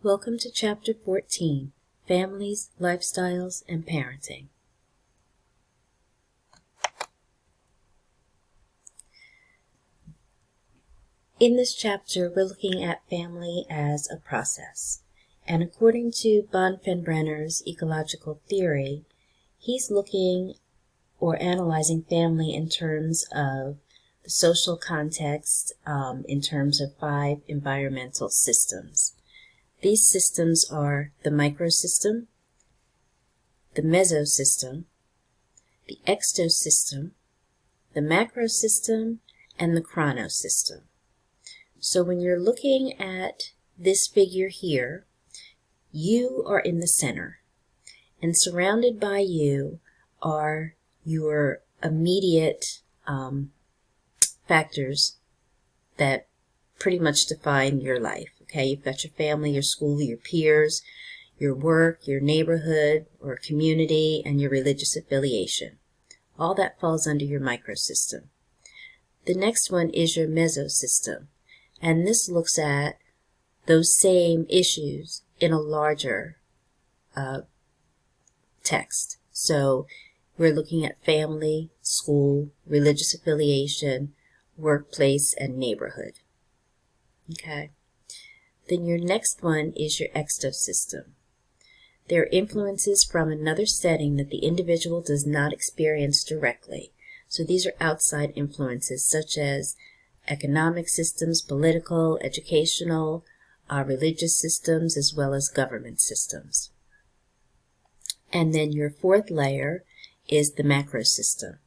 Welcome to Chapter 14, Families, Lifestyles, and Parenting. In this chapter, we're looking at family as a process. And according to Bonhoeffer-Brenner's ecological theory, he's looking or analyzing family in terms of the social context, in terms of 5 environmental systems. These systems are the microsystem, the mesosystem, the exosystem, the macrosystem, and the chronosystem. So when you're looking at this figure here, you are in the center, and surrounded by you are your immediate factors that pretty much define your life. Okay, you've got your family, your school, your peers, your work, your neighborhood or community, and your religious affiliation. All that falls under your microsystem. The next one is your mesosystem, and this looks at those same issues in a larger text. So we're looking at family, school, religious affiliation, workplace, and neighborhood. Okay. Then your next one is your exosystem. There are influences from another setting that the individual does not experience directly. So these are outside influences such as economic systems, political, educational, religious systems, as well as government systems. And then your fourth layer is the macrosystem.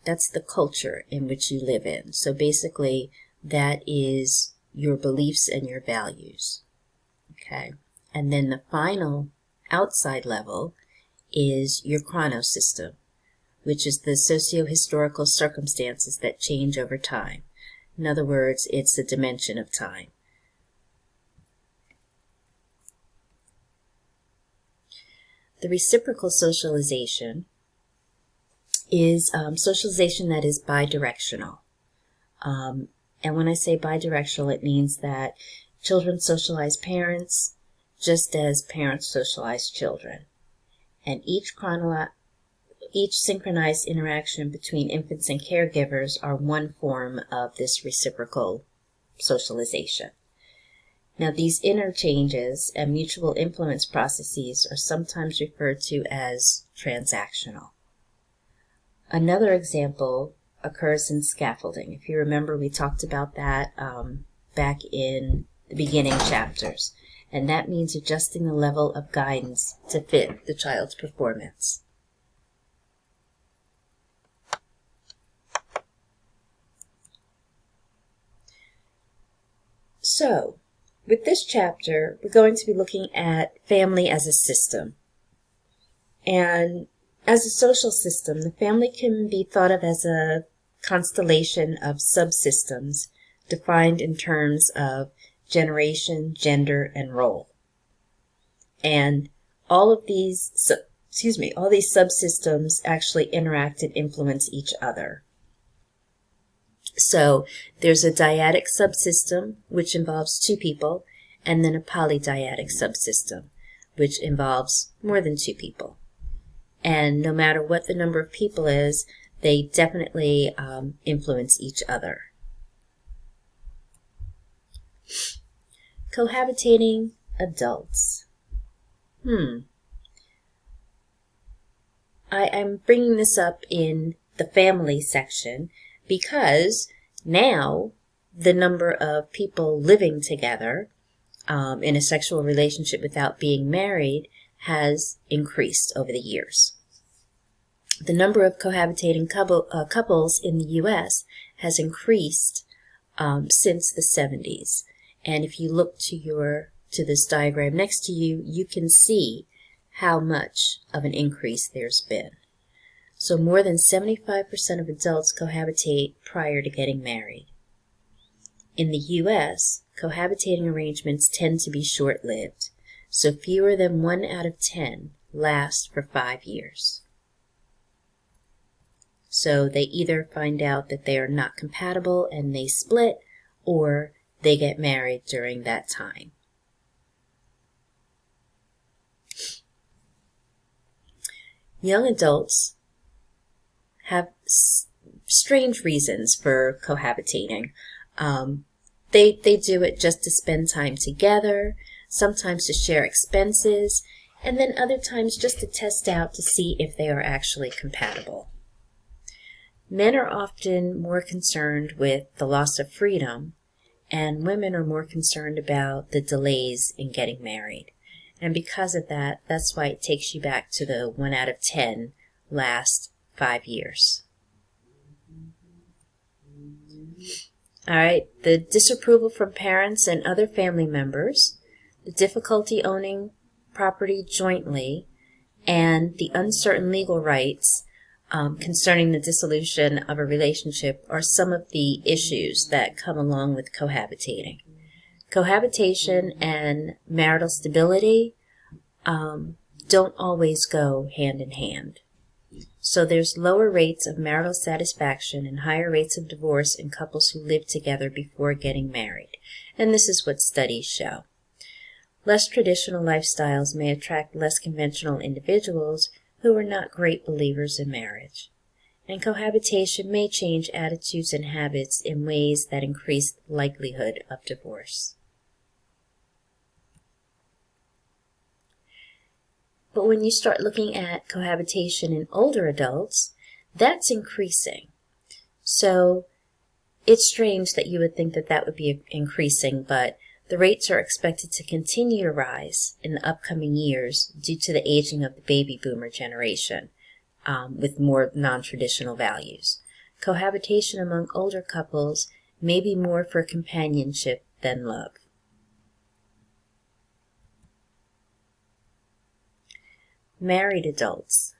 That's the culture in which you live in. So basically, that is your beliefs and your values. Okay. And then the final outside level is your chronosystem, which is the socio-historical circumstances that change over time. In other words, it's a dimension of time. The reciprocal socialization is socialization that is bidirectional. And when I say bidirectional, it means that children socialize parents just as parents socialize children. And each synchronized interaction between infants and caregivers are one form of this reciprocal socialization. Now, these interchanges and mutual influence processes are sometimes referred to as transactional. Another example occurs in scaffolding. If you remember, we talked about that back in the beginning chapters. And that means adjusting the level of guidance to fit the child's performance. So, with this chapter, we're going to be looking at family as a system. And as a social system, the family can be thought of as a constellation of subsystems defined in terms of generation, gender, and role. And all these subsystems actually interact and influence each other. So there's a dyadic subsystem, which involves 2 people, and then a polydyadic subsystem, which involves more than 2 people. And no matter what the number of people is, they definitely influence each other. Cohabitating adults. I'm bringing this up in the family section because now the number of people living together in a sexual relationship without being married has increased over the years. The number of cohabitating couples in the U.S. has increased since the 70s. And if you look to this diagram next to you, you can see how much of an increase there's been. So more than 75% of adults cohabitate prior to getting married. In the U.S., cohabitating arrangements tend to be short-lived, so fewer than 1 out of 10 last for 5 years. So they either find out that they are not compatible and they split, or they get married during that time. Young adults have strange reasons for cohabitating. They do it just to spend time together, sometimes to share expenses, and then other times just to test out to see if they are actually compatible. Men are often more concerned with the loss of freedom, and women are more concerned about the delays in getting married. And because of that, that's why it takes you back to the 1 out of 10 last 5 years. All right, the disapproval from parents and other family members, the difficulty owning property jointly, and the uncertain legal rights concerning the dissolution of a relationship are some of the issues that come along with cohabitating. Cohabitation and marital stability don't always go hand in hand. So there's lower rates of marital satisfaction and higher rates of divorce in couples who live together before getting married. And this is what studies show. Less traditional lifestyles may attract less conventional individuals who are not great believers in marriage. And cohabitation may change attitudes and habits in ways that increase the likelihood of divorce. But when you start looking at cohabitation in older adults, that's increasing. So it's strange that you would think that that would be increasing, but the rates are expected to continue to rise in the upcoming years due to the aging of the baby boomer generation with more non-traditional values. Cohabitation among older couples may be more for companionship than love. Married adults.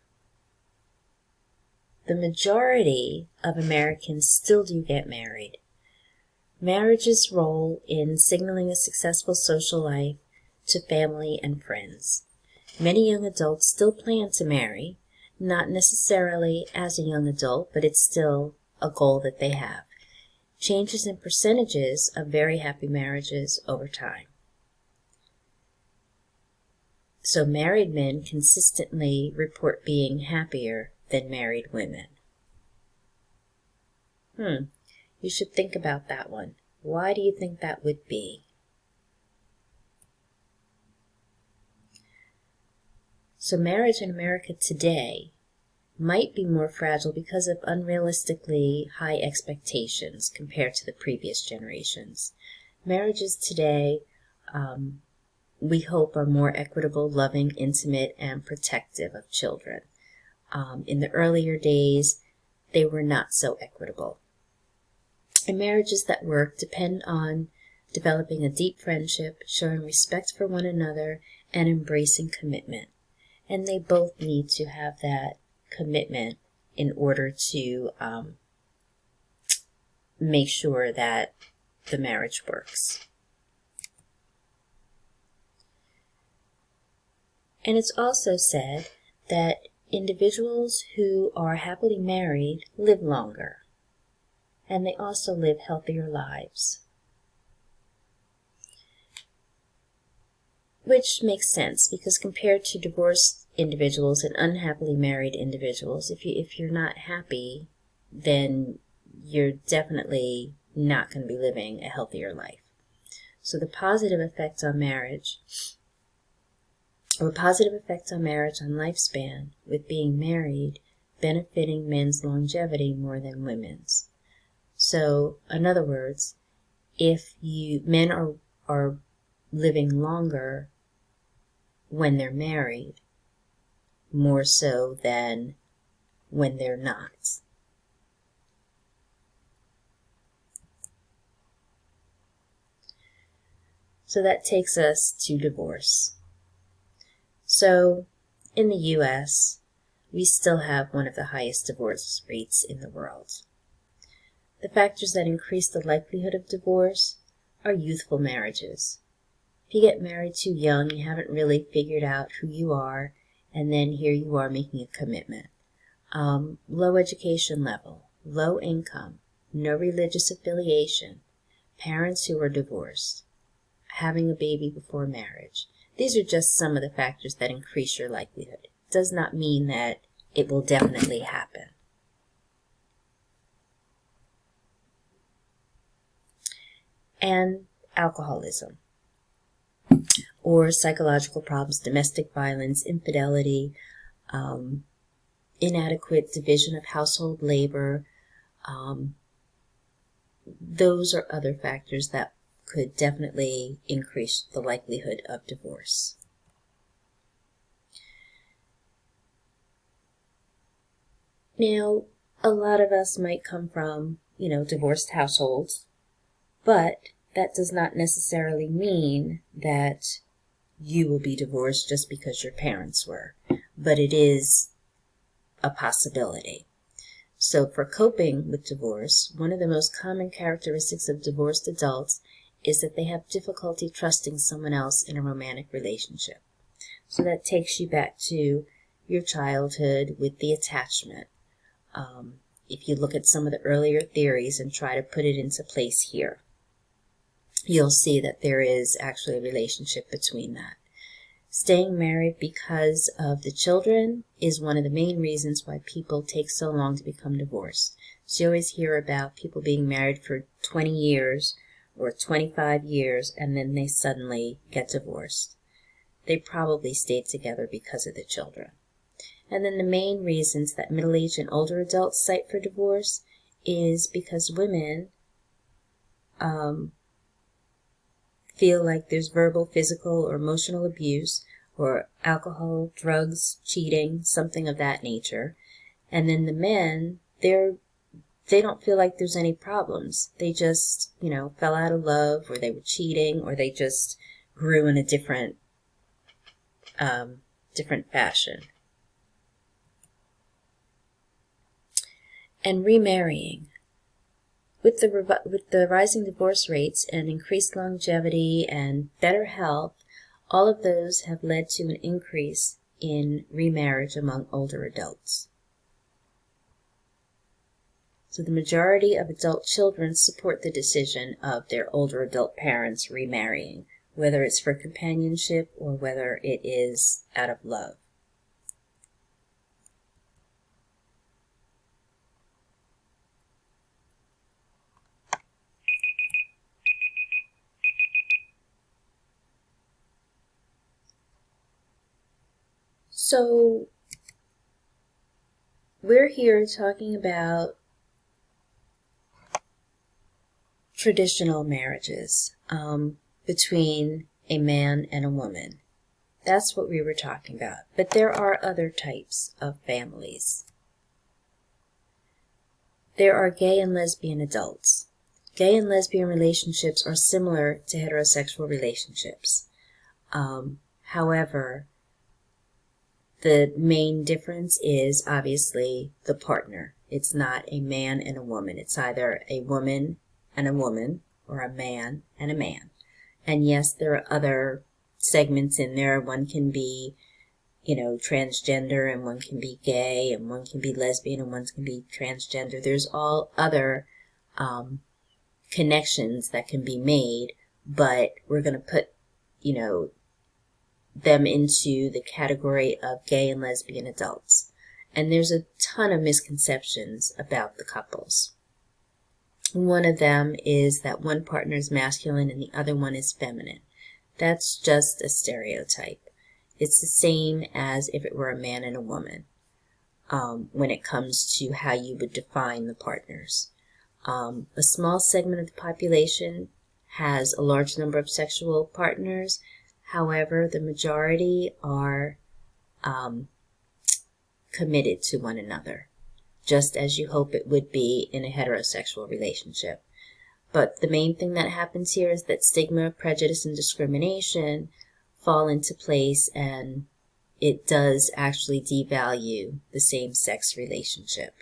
The majority of Americans still do get married. Marriage's role in signaling a successful social life to family and friends. Many young adults still plan to marry, not necessarily as a young adult, but it's still a goal that they have. Changes in percentages of very happy marriages over time. So married men consistently report being happier than married women. You should think about that one. Why do you think that would be? So marriage in America today might be more fragile because of unrealistically high expectations compared to the previous generations. Marriages today, we hope, are more equitable, loving, intimate, and protective of children. In the earlier days, they were not so equitable. And marriages that work depend on developing a deep friendship, showing respect for one another, and embracing commitment. And they both need to have that commitment in order to make sure that the marriage works. And it's also said that individuals who are happily married live longer, and they also live healthier lives. Which makes sense, because compared to divorced individuals and unhappily married individuals, if you're not happy, then you're definitely not going to be living a healthier life. So the positive effects on marriage, or positive effects on marriage on lifespan, with being married benefiting men's longevity more than women's. So, in other words, if men are living longer when they're married, more so than when they're not. So that takes us to divorce. So, in the U.S., we still have one of the highest divorce rates in the world. The factors that increase the likelihood of divorce are youthful marriages. If you get married too young, you haven't really figured out who you are, and then here you are making a commitment. Low education level, low income, no religious affiliation, parents who are divorced, having a baby before marriage. These are just some of the factors that increase your likelihood. It does not mean that it will definitely happen. And alcoholism, or psychological problems, domestic violence, infidelity, inadequate division of household labor. Those are other factors that could definitely increase the likelihood of divorce. Now, a lot of us might come from, divorced households, but that does not necessarily mean that you will be divorced just because your parents were, but it is a possibility. So for coping with divorce, one of the most common characteristics of divorced adults is that they have difficulty trusting someone else in a romantic relationship. So that takes you back to your childhood with the attachment. If you look at some of the earlier theories and try to put it into place here, you'll see that there is actually a relationship between that. Staying married because of the children is one of the main reasons why people take so long to become divorced. So you always hear about people being married for 20 years or 25 years and then they suddenly get divorced. They probably stayed together because of the children. And then the main reasons that middle-aged and older adults cite for divorce is because women feel like there's verbal, physical, or emotional abuse, or alcohol, drugs, cheating, something of that nature. And then the men, they don't feel like there's any problems. They just, fell out of love, or they were cheating, or they just grew in a different fashion. And remarrying. With the rising divorce rates and increased longevity and better health, all of those have led to an increase in remarriage among older adults. So the majority of adult children support the decision of their older adult parents remarrying, whether it's for companionship or whether it is out of love. So we're here talking about traditional marriages between a man and a woman. That's what we were talking about. But there are other types of families. There are gay and lesbian adults. Gay and lesbian relationships are similar to heterosexual relationships. However, the main difference is obviously the partner. It's not a man and a woman. It's either a woman and a woman or a man and a man. And yes, there are other segments in there. One can be, transgender, and one can be gay, and one can be lesbian, and one can be transgender. There's all other connections that can be made, but we're going to put, them into the category of gay and lesbian adults. And there's a ton of misconceptions about the couples. One of them is that one partner is masculine and the other one is feminine. That's just a stereotype. It's the same as if it were a man and a woman when it comes to how you would define the partners. A small segment of the population has a large number of sexual partners. However, the majority are committed to one another, just as you hope it would be in a heterosexual relationship. But the main thing that happens here is that stigma, prejudice, and discrimination fall into place, and it does actually devalue the same-sex relationship.